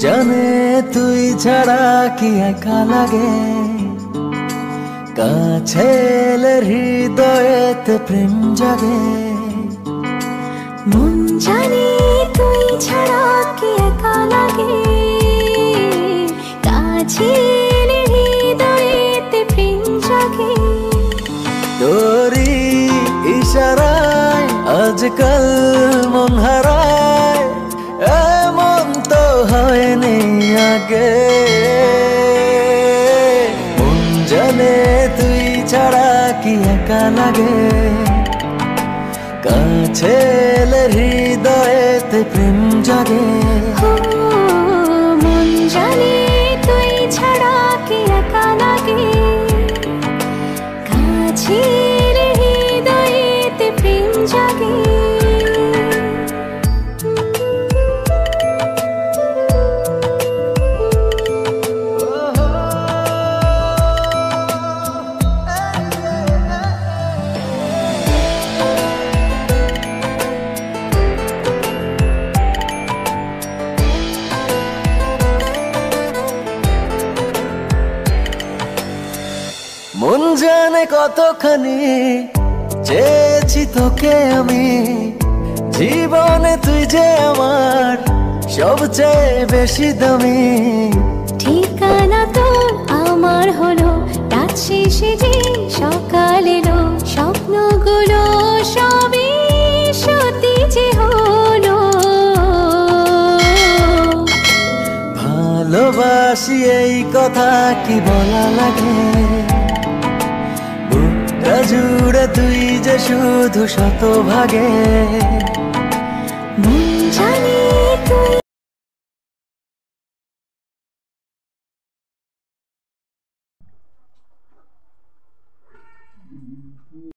জানে তুই ছাড়া কি একা লাগে, কাছে এলে হৃদয়েতে প্রেম জাগে। মন জানে তুই ছাড়া কি একা লাগে, কাছে এলে হৃদয়েতে প্রেম জাগে। তোরি ইশারায় আজকাল মন হারায়, এমন তো হয়নি আগে। মন জানে তুই ছাড়া কি একা লাগে, কাছে এলে হৃদয়েতে প্রেম জাগে। মন জানে তুই ছাড়া কি একা লাগে, কাছে এলে হৃদয়েতে প্রেম জাগে। মন জানে কতখানি চেয়েছি তোকে আমি, জীবনে তুই যে আমার সবচেয়ে বেশি দামি। ঠিকানা তো আমার হলো, রাত শেষে যে সকাল এলো, স্বপ্নগুলো সবই সত্যি যে হলো। ভালোবাসি এই কথা কি বলা লাগে, বুকটা জুড়ে তুই যে শুধু শতভাগে।